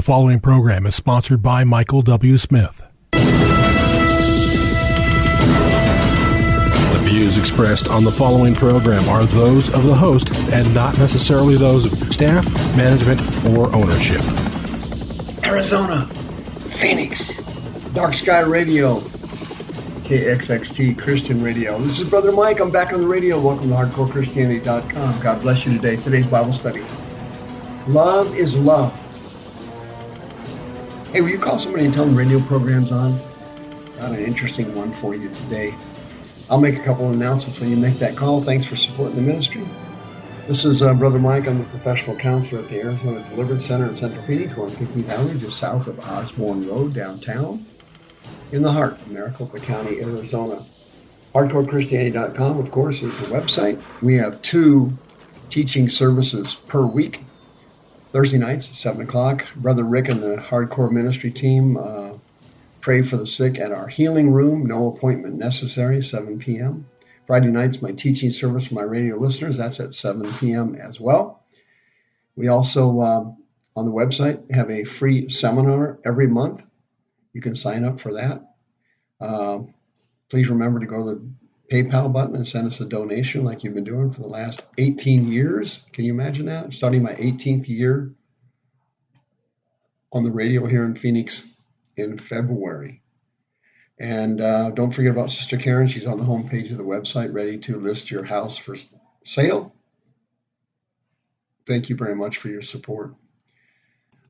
following program is sponsored by Michael W. Smith. The views expressed on the following program are those of the host and not necessarily those of staff, management, or ownership. Arizona, Phoenix, Dark Sky Radio, KXXT Christian Radio. This is Brother Mike. I'm back on the radio. Welcome to HardcoreChristianity.com. God bless you today. Today's Bible study. Love is love. Hey, will you call somebody and tell them radio program's on? Got an interesting one for you today. I'll make a couple of announcements when you make that call. Thanks for supporting the ministry. This is Brother Mike. I'm the professional counselor at the Arizona Deliverance Center in Central Phoenix, 150 Valley, just south of Osborne Road, downtown, in the heart of Maricopa County, Arizona. HardcoreChristianity.com, of course, is the website. We have 2 teaching services per week. Thursday nights at 7 o'clock. Brother Rick and the Hardcore Ministry team pray for the sick at our healing room. No appointment necessary, 7 p.m. Friday nights, my teaching service for my radio listeners. That's at 7 p.m. as well. We also, on the website, have a free seminar every month. You can sign up for that. Please remember to go to the PayPal button and send us a donation like you've been doing for the last 18 years. Can you imagine that? I'm starting my 18th year on the radio here in Phoenix in February. And don't forget about Sister Karen. She's on the homepage of the website, ready to list your house for sale. Thank you very much for your support.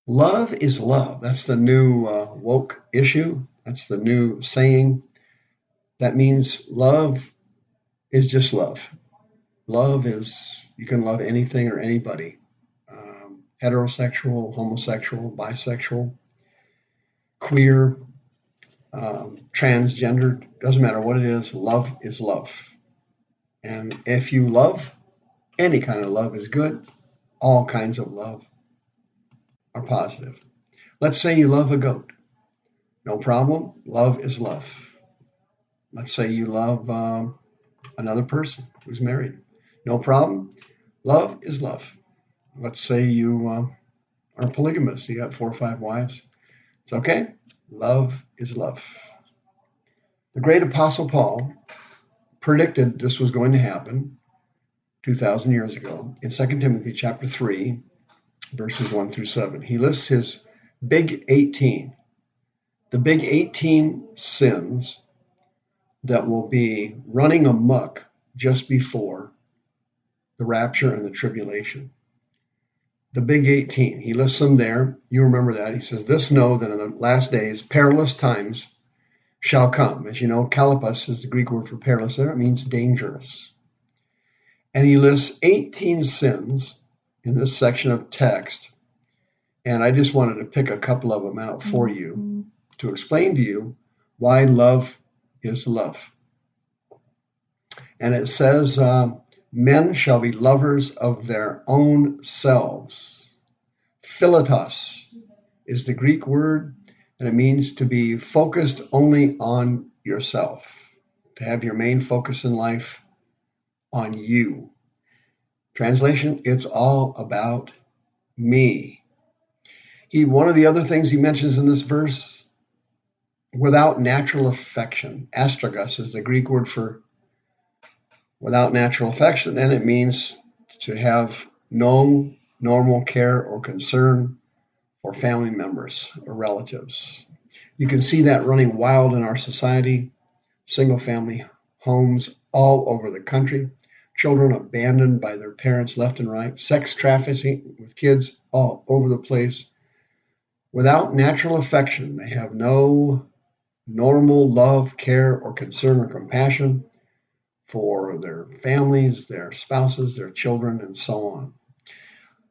Love is love. That's the new woke issue. That's the new saying. That means love is just love. Love is, you can love anything or anybody. Heterosexual, homosexual, bisexual, queer, transgender, doesn't matter what it is love. And if you love, any kind of love is good. All kinds of love are positive. Let's say you love a goat. No problem. Love is love. Let's say you love another person who's married. No problem. Love is love. Let's say you are polygamous. You got 4 or 5 wives. It's okay. Love is love. The great Apostle Paul predicted this was going to happen 2,000 years ago in 2 Timothy chapter 3, verses 1 through 7. He lists his big 18, the big 18 sins that will be running amok just before the rapture and the tribulation. The big 18, he lists them there. You remember that. He says, this know that in the last days, perilous times shall come. As you know, kalipos is the Greek word for perilous there. It means dangerous. And he lists 18 sins in this section of text. And I just wanted to pick a couple of them out for you to explain to you why love is love. And it says, men shall be lovers of their own selves. Philetos is the Greek word, and it means to be focused only on yourself, to have your main focus in life on you. Translation, it's all about me. One of the other things he mentions in this verse, without natural affection. Astragus is the Greek word for without natural affection, and it means to have no normal care or concern for family members or relatives. You can see that running wild in our society, single-family homes all over the country, children abandoned by their parents left and right, sex trafficking with kids all over the place. Without natural affection, they have no normal love, care, or concern or compassion for their families, their spouses, their children, and so on.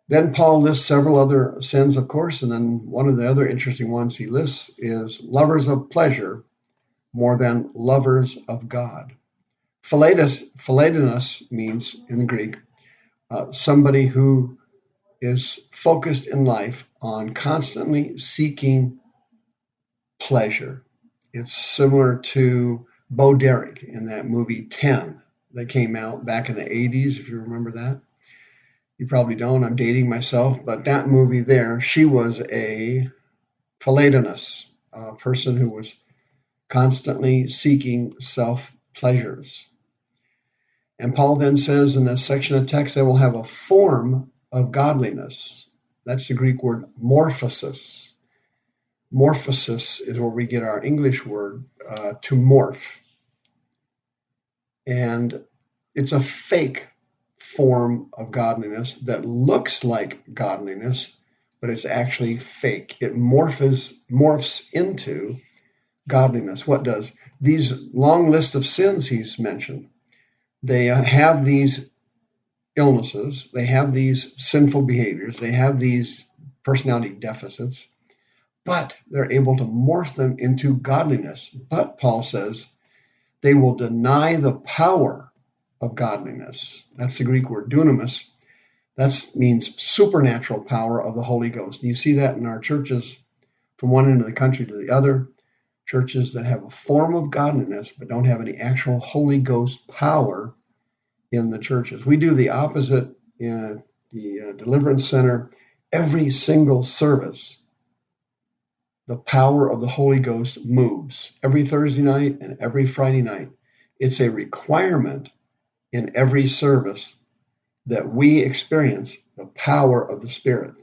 Then Paul lists several other sins, of course, and then one of the other interesting ones he lists is lovers of pleasure more than lovers of God. Philetos means, in the Greek, somebody who is focused in life on constantly seeking pleasure. It's similar to Bo Derek in that movie 10 that came out back in the 80s, if you remember that. You probably don't. I'm dating myself, but that movie there, she was a Philadelphus, a person who was constantly seeking self pleasures. And Paul then says in this section of text, they will have a form of godliness. That's the Greek word morphosis. Morphosis is where we get our English word to morph. And it's a fake form of godliness that looks like godliness, but it's actually fake. It morphs into godliness. What does? These long list of sins he's mentioned, they have these illnesses, they have these sinful behaviors, they have these personality deficits, but they're able to morph them into godliness. But Paul says they will deny the power of godliness. That's the Greek word dunamis. That means supernatural power of the Holy Ghost. And you see that in our churches from one end of the country to the other. Churches that have a form of godliness but don't have any actual Holy Ghost power in the churches. We do the opposite in the Deliverance Center. Every single service, the power of the Holy Ghost moves. Every Thursday night and every Friday night. It's a requirement in every service that we experience the power of the Spirit.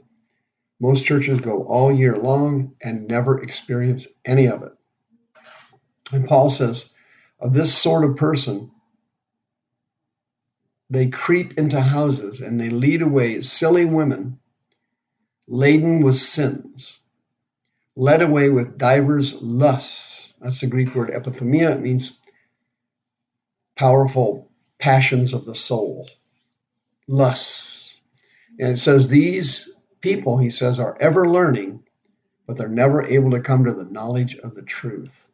Most churches go all year long and never experience any of it. And Paul says, of this sort of person, they creep into houses and they lead away silly women laden with sins, led away with divers lusts. That's the Greek word epithumia. It means powerful passions of the soul, lusts. And it says these people, he says, are ever learning, but they're never able to come to the knowledge of the truth.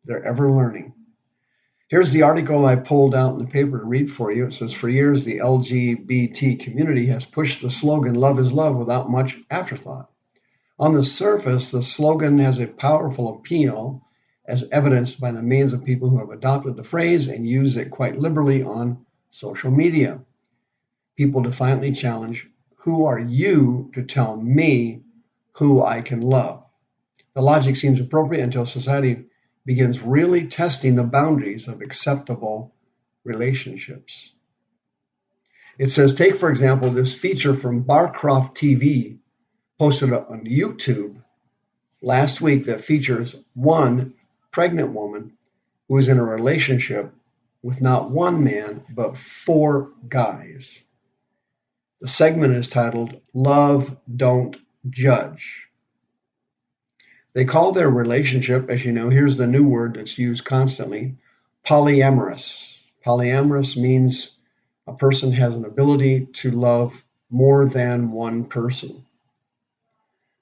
They're ever learning. Here's the article I pulled out in the paper to read for you. It says, for years, the LGBT community has pushed the slogan, love is love, without much afterthought. On the surface, the slogan has a powerful appeal, as evidenced by the millions of people who have adopted the phrase and use it quite liberally on social media. People defiantly challenge, who are you to tell me who I can love? The logic seems appropriate until society begins really testing the boundaries of acceptable relationships. It says, take, for example, this feature from Barcroft TV, posted on YouTube last week, that features one pregnant woman who is in a relationship with not one man, but 4 guys. The segment is titled, Love Don't Judge. They call their relationship, as you know, here's the new word that's used constantly, polyamorous. Polyamorous means a person has an ability to love more than one person.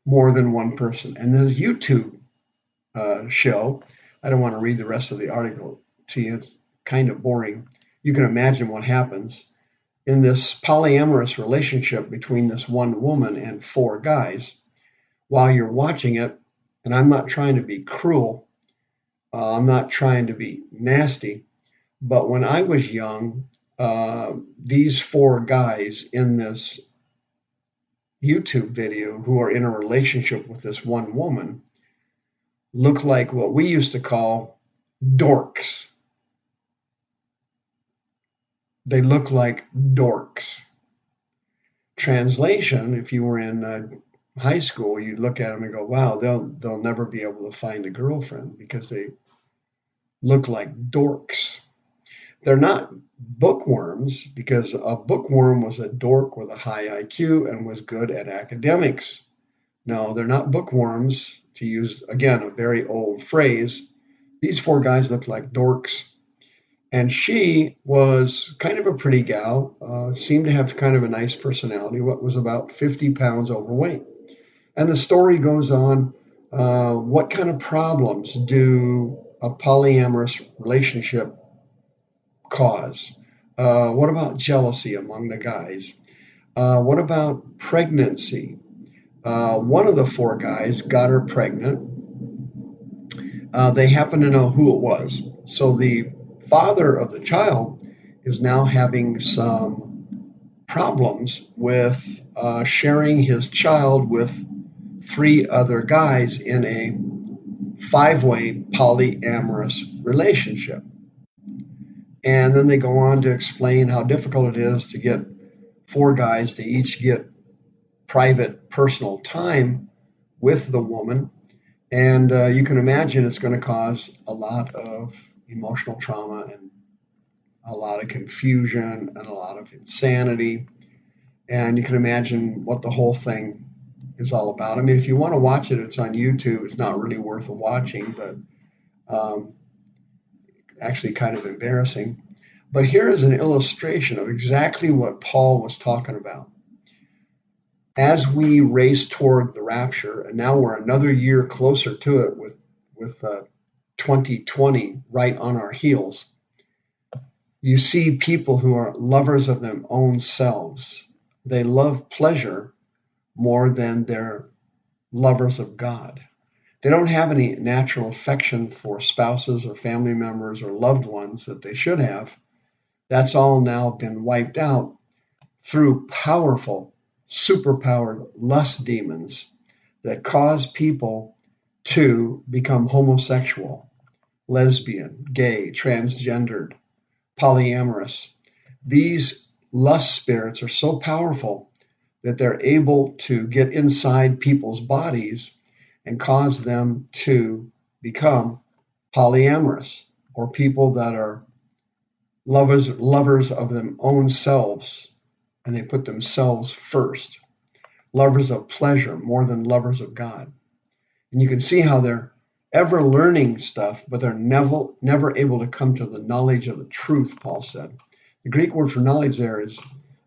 More than one person. And this YouTube show, I don't want to read the rest of the article to you. It's kind of boring. You can imagine what happens in this polyamorous relationship between this one woman and 4 guys. While you're watching it, and I'm not trying to be cruel, I'm not trying to be nasty, but when I was young, these 4 guys in this YouTube video who are in a relationship with this one woman look like what we used to call dorks. They look like dorks. Translation, if you were in high school, you'd look at them and go, wow, they'll never be able to find a girlfriend because they look like dorks. They're not bookworms, because a bookworm was a dork with a high IQ and was good at academics. No, they're not bookworms, to use, again, a very old phrase. These 4 guys look like dorks. And she was kind of a pretty gal, seemed to have kind of a nice personality, what was about 50 pounds overweight. And the story goes on, what kind of problems do a polyamorous relationship cause? What about jealousy among the guys? What about pregnancy? One of the 4 guys got her pregnant. They happen to know who it was. So the father of the child is now having some problems with sharing his child with 3 other guys in a 5-way polyamorous relationship. And then they go on to explain how difficult it is to get 4 guys to each get private, personal time with the woman. And you can imagine it's going to cause a lot of emotional trauma and a lot of confusion and a lot of insanity. And you can imagine what the whole thing is all about. I mean, if you want to watch it, it's on YouTube. It's not really worth watching, but actually kind of embarrassing. But here is an illustration of exactly what Paul was talking about. As we race toward the rapture, and now we're another year closer to it with 2020 right on our heels, you see people who are lovers of their own selves. They love pleasure more than they're lovers of God. They don't have any natural affection for spouses or family members or loved ones that they should have. That's all now been wiped out through powerful, superpowered lust demons that cause people to become homosexual, lesbian, gay, transgendered, polyamorous. These lust spirits are so powerful that they're able to get inside people's bodies and cause them to become polyamorous, or people that are lovers of their own selves, and they put themselves first, lovers of pleasure more than lovers of God. And you can see how they're ever learning stuff, but they're never able to come to the knowledge of the truth, Paul said. The Greek word for knowledge there is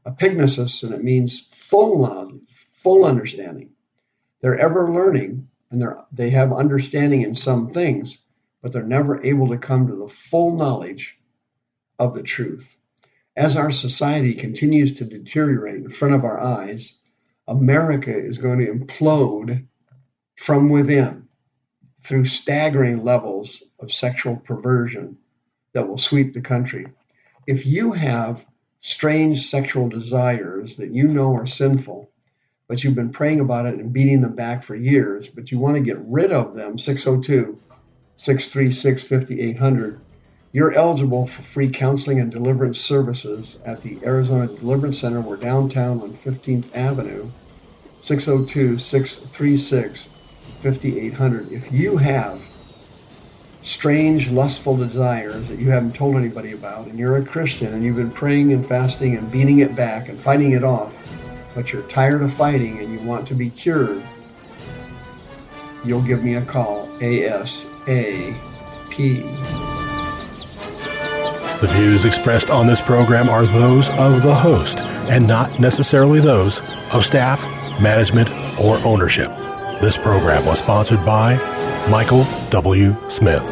epignosis, and it means full knowledge, full understanding. They're ever learning, and they have understanding in some things, but they're never able to come to the full knowledge of the truth. As our society continues to deteriorate in front of our eyes, America is going to implode from within through staggering levels of sexual perversion that will sweep the country. If you have strange sexual desires that you know are sinful, but you've been praying about it and beating them back for years, but you want to get rid of them, 602-636-5800, you're eligible for free counseling and deliverance services at the Arizona Deliverance Center. We're downtown on 15th Avenue, 602-636-5800. If you have strange, lustful desires that you haven't told anybody about, and you're a Christian, and you've been praying and fasting and beating it back and fighting it off, but you're tired of fighting and you want to be cured, you'll give me a call, ASAP. The views expressed on this program are those of the host and not necessarily those of staff, management, or ownership. This program was sponsored by Michael W. Smith.